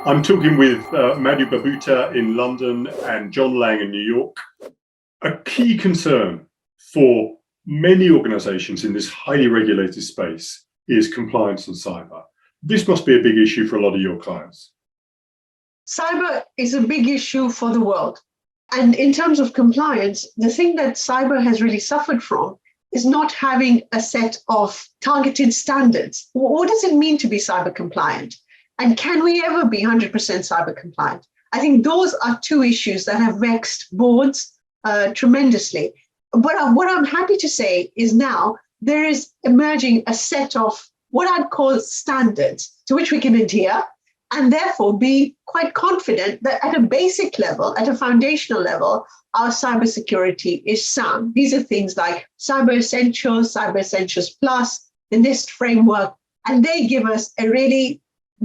I'm talking with Madhu Babuta in London and John Lang in New York. A key concern for many organizations in this highly regulated space is compliance and cyber. This must be a big issue for a lot of your clients. Cyber is a big issue for the world. And in terms of compliance, the thing that cyber has really suffered from is not having a set of targeted standards. What does it mean to be cyber compliant? And can we ever be 100% cyber compliant? I think those are two issues that have vexed boards tremendously. But what I'm happy to say is now there is emerging a set of what I'd call standards to which we can adhere and therefore be quite confident that at a basic level, at a foundational level, our cybersecurity is sound. These are things like Cyber Essentials, Cyber Essentials Plus, the NIST framework, and they give us a really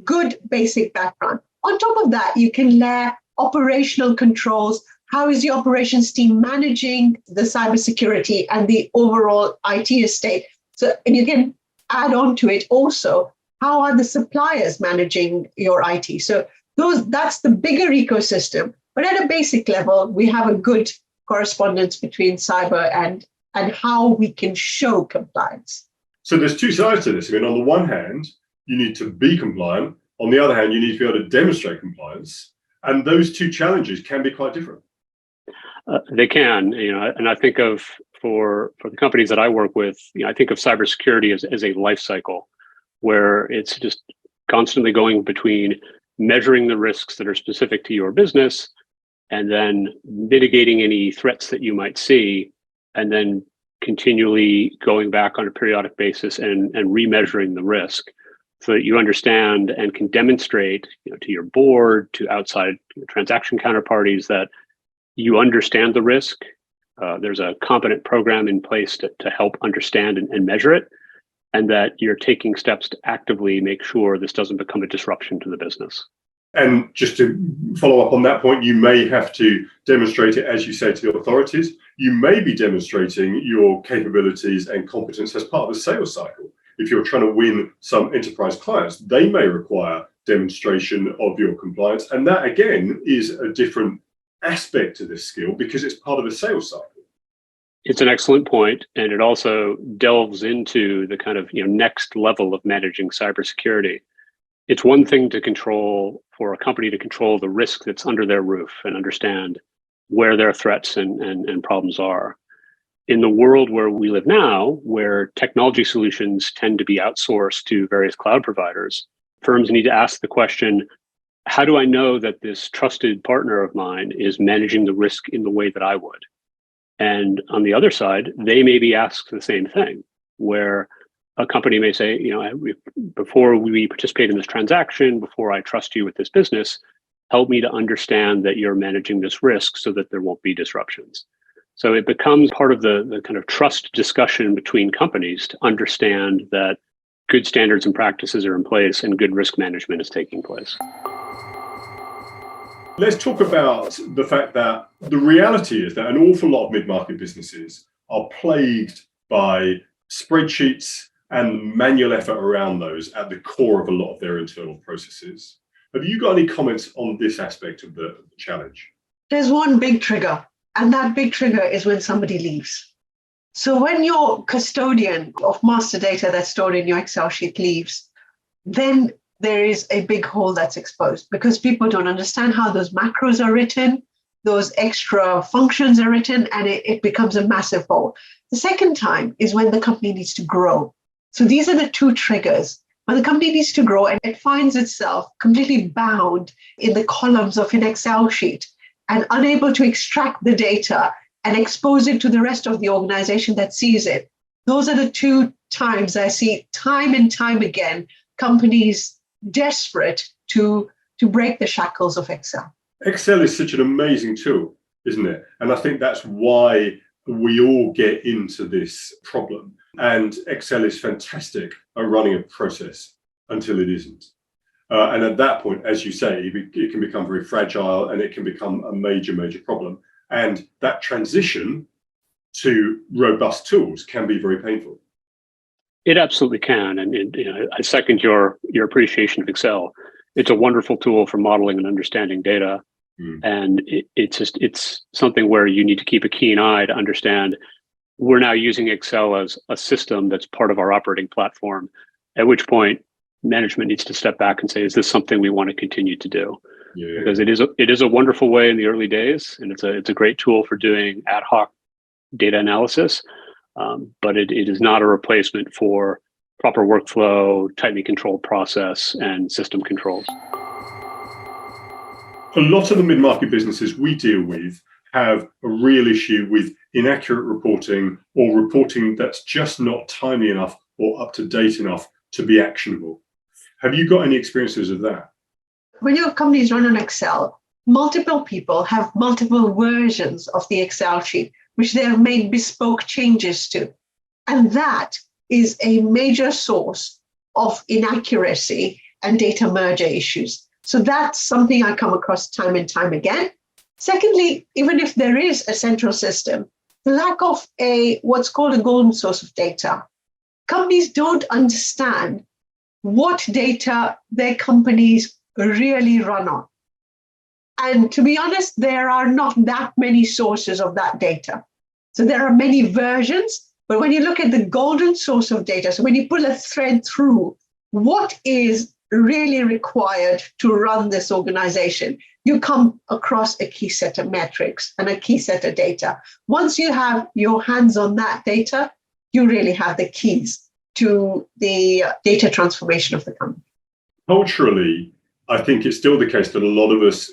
good basic background. On top of that, you can layer operational controls. How is the operations team managing the cybersecurity and the overall IT estate? So, and you can add on to it also, how are the suppliers managing your IT? So that's the bigger ecosystem. But at a basic level, we have a good correspondence between cyber and how we can show compliance. So there's two sides to this. I mean, on the one hand, you need to be compliant. On the other hand, you need to be able to demonstrate compliance. And those two challenges can be quite different. They can, and I think of for the companies that I work with, I think of cybersecurity as a life cycle where it's just constantly going between measuring the risks that are specific to your business and then mitigating any threats that you might see, and then continually going back on a periodic basis and remeasuring the risk so that you understand and can demonstrate to your board, to outside transaction counterparties that you understand the risk. There's a competent program in place to help understand and measure it, and that you're taking steps to actively make sure this doesn't become a disruption to the business. And just to follow up on that point, you may have to demonstrate it, as you say, to the authorities. You may be demonstrating your capabilities and competence as part of the sales cycle. If you're trying to win some enterprise clients, they may require demonstration of your compliance. And that, again, is a different aspect to this skill because it's part of a sales cycle. It's an excellent point, and it also delves into the kind of next level of managing cybersecurity. It's one thing to control, for a company to control the risk that's under their roof and understand where their threats and problems are. In the world where we live now, where technology solutions tend to be outsourced to various cloud providers, firms need to ask the question, how do I know that this trusted partner of mine is managing the risk in the way that I would? And on the other side, they may be asked the same thing, where a company may say, before we participate in this transaction, before I trust you with this business, help me to understand that you're managing this risk so that there won't be disruptions. So it becomes part of the kind of trust discussion between companies to understand that good standards and practices are in place and good risk management is taking place. Let's talk about the fact that the reality is that an awful lot of mid-market businesses are plagued by spreadsheets and manual effort around those at the core of a lot of their internal processes. Have you got any comments on this aspect of the challenge? There's one big trigger, and that big trigger is when somebody leaves. So when your custodian of master data that's stored in your Excel sheet leaves, then there is a big hole that's exposed because people don't understand how those macros are written, those extra functions are written, and it becomes a massive hole. The second time is when the company needs to grow. So these are the two triggers. When the company needs to grow and it finds itself completely bound in the columns of an Excel sheet and unable to extract the data and expose it to the rest of the organization that sees it. Those are the two times I see time and time again, companies desperate to break the shackles of Excel. Excel is such an amazing tool, isn't it? And I think that's why we all get into this problem. And Excel is fantastic at running a process until it isn't. And at that point, as you say, it can become very fragile and it can become a major, major problem. And that transition to robust tools can be very painful. It absolutely can. And I second your appreciation of Excel. It's a wonderful tool for modeling and understanding data. And it's something where you need to keep a keen eye to understand we're now using Excel as a system that's part of our operating platform, at which point management needs to step back and say, is this something we want to continue to do? Yeah. Because it is a wonderful way in the early days, and it's a great tool for doing ad hoc data analysis, but it is not a replacement for proper workflow, tightly controlled process, and system controls. A lot of the mid-market businesses we deal with have a real issue with inaccurate reporting or reporting that's just not timely enough or up to date enough to be actionable. Have you got any experiences of that? When your company is run on Excel, multiple people have multiple versions of the Excel sheet, which they have made bespoke changes to. And that is a major source of inaccuracy and data merger issues. So that's something I come across time and time again. Secondly, even if there is a central system, the lack of what's called a golden source of data. Companies don't understand what data their companies really run on. And to be honest, there are not that many sources of that data. So there are many versions, but when you look at the golden source of data, so when you pull a thread through what is really required to run this organization, you come across a key set of metrics and a key set of data. Once you have your hands on that data, you really have the keys to the data transformation of the company. Culturally, I think it's still the case that a lot of us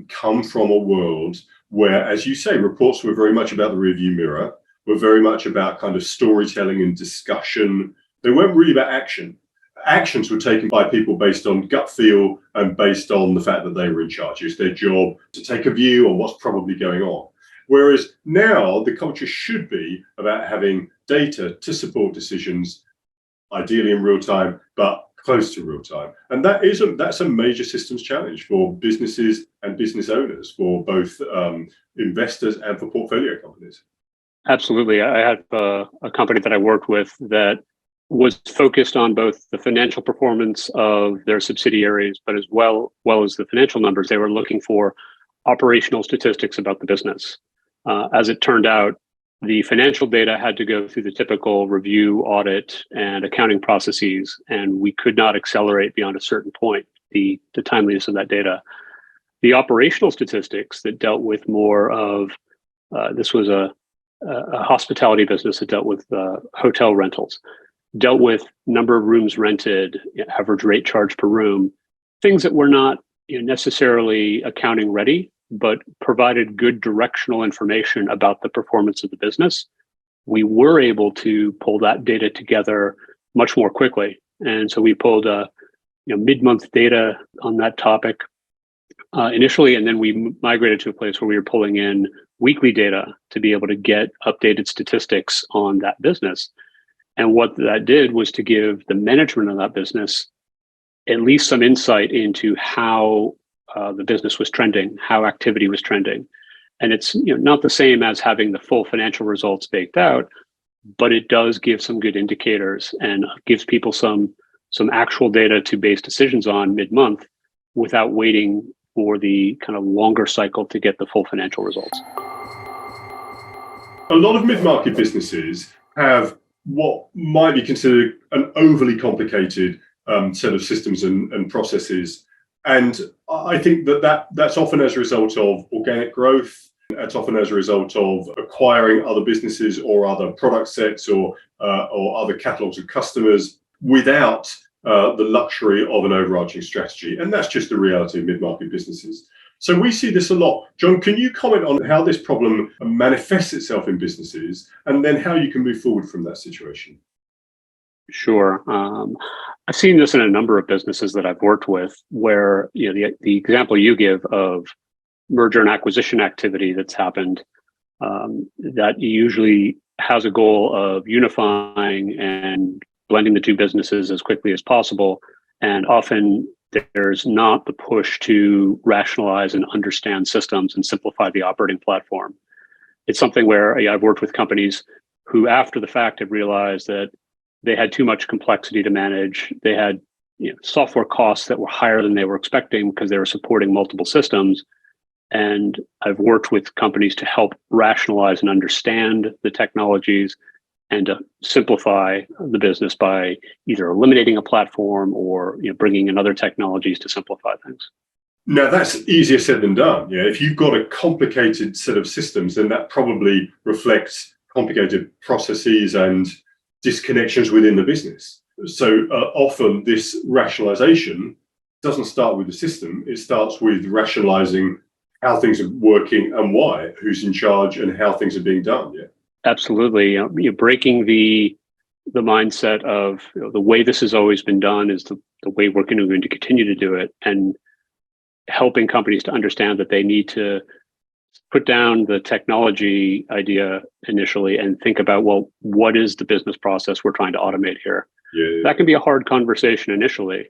come from a world where, as you say, reports were very much about the rearview mirror, were very much about kind of storytelling and discussion. They weren't really about action. Actions were taken by people based on gut feel and based on the fact that they were in charge. It's their job to take a view on what's probably going on. Whereas now the culture should be about having data to support decisions, ideally in real time, but close to real time. And that's a major systems challenge for businesses and business owners, for both investors and for portfolio companies. Absolutely. I had a company that I worked with that was focused on both the financial performance of their subsidiaries, but as well as the financial numbers. They were looking for operational statistics about the business. As it turned out, the financial data had to go through the typical review, audit, and accounting processes, and we could not accelerate beyond a certain point the timeliness of that data. The operational statistics that dealt with more of, this was a hospitality business that dealt with hotel rentals, dealt with number of rooms rented, average rate charge per room, things that were not necessarily accounting ready, but provided good directional information about the performance of the business. We were able to pull that data together much more quickly. And so we pulled mid-month data on that topic initially, and then we migrated to a place where we were pulling in weekly data to be able to get updated statistics on that business. And what that did was to give the management of that business at least some insight into how the business was trending, how activity was trending. And it's not the same as having the full financial results baked out, but it does give some good indicators and gives people some actual data to base decisions on mid-month without waiting for the kind of longer cycle to get the full financial results. A lot of mid-market businesses have what might be considered an overly complicated set of systems and processes. And I think that's often as a result of organic growth. That's often as a result of acquiring other businesses or other product sets or other catalogs of customers without the luxury of an overarching strategy. And that's just the reality of mid-market businesses. So we see this a lot. John, can you comment on how this problem manifests itself in businesses and then how you can move forward from that situation? Sure. I've seen this in a number of businesses that I've worked with where the example you give of merger and acquisition activity that's happened, that usually has a goal of unifying and blending the two businesses as quickly as possible. And often there's not the push to rationalize and understand systems and simplify the operating platform. It's something where I've worked with companies who after the fact have realized that they had too much complexity to manage. They had software costs that were higher than they were expecting because they were supporting multiple systems. And I've worked with companies to help rationalize and understand the technologies and to simplify the business by either eliminating a platform or bringing in other technologies to simplify things. Now, that's easier said than done. Yeah, if you've got a complicated set of systems, then that probably reflects complicated processes and disconnections within the business. So often this rationalization doesn't start with the system. It starts with rationalizing how things are working and why, who's in charge and how things are being done. Yeah. Absolutely. You're breaking the mindset of the way this has always been done is the way we're going to continue to do it, and helping companies to understand that they need to put down the technology idea initially and think about, well, what is the business process we're trying to automate here? Yeah. That can be a hard conversation initially,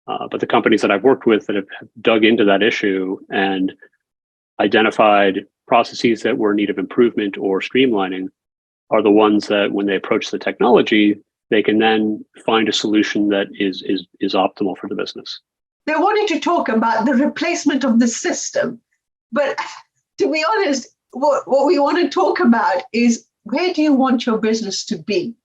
but the companies that I've worked with that have dug into that issue and identified processes that were in need of improvement or streamlining are the ones that when they approach the technology, they can then find a solution that is optimal for the business. They wanted to talk about the replacement of the system. But to be honest, what we want to talk about is, where do you want your business to be?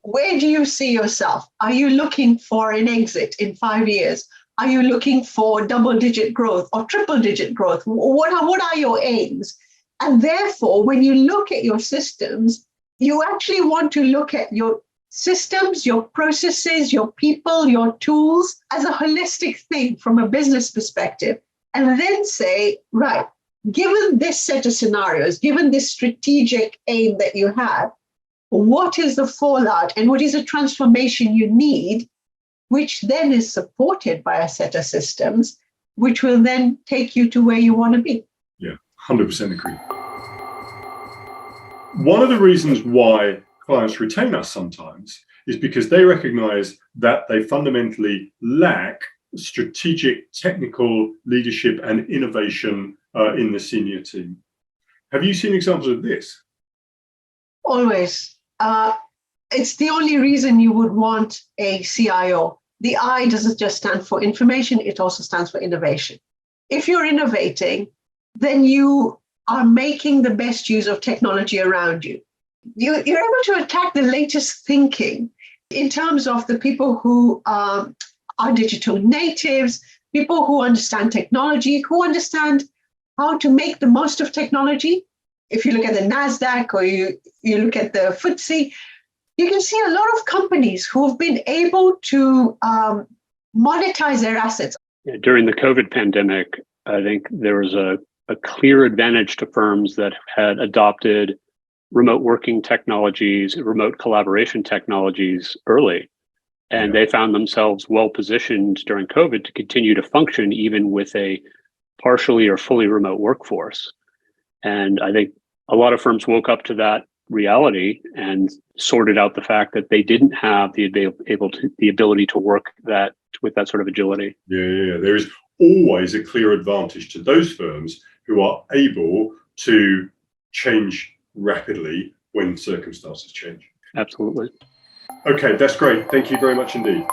Where do you see yourself? Are you looking for an exit in 5 years? Are you looking for double-digit growth or triple-digit growth? What are your aims? And therefore, when you look at your systems, you actually want to look at your systems, your processes, your people, your tools as a holistic thing from a business perspective, and then say, right, given this set of scenarios, given this strategic aim that you have, what is the fallout and what is the transformation you need, which then is supported by a set of systems, which will then take you to where you want to be. Yeah, 100% agree. One of the reasons why clients retain us sometimes is because they recognize that they fundamentally lack strategic, technical leadership and innovation in the senior team. Have you seen examples of this? Always. It's the only reason you would want a CIO. The I doesn't just stand for information, it also stands for innovation. If you're innovating, then you are making the best use of technology around you. You're able to attack the latest thinking in terms of the people who are digital natives, people who understand technology, who understand how to make the most of technology. If you look at the NASDAQ or you look at the FTSE, you can see a lot of companies who have been able to monetize their assets. During the COVID pandemic, I think there was a clear advantage to firms that had adopted remote working technologies, remote collaboration technologies early. And they found themselves well positioned during COVID to continue to function even with a partially or fully remote workforce. And I think a lot of firms woke up to that reality and sorted out the fact that they didn't have the ability to work that with that sort of agility. Yeah. There is always a clear advantage to those firms who are able to change rapidly when circumstances change. Absolutely. Okay, that's great. Thank you very much indeed.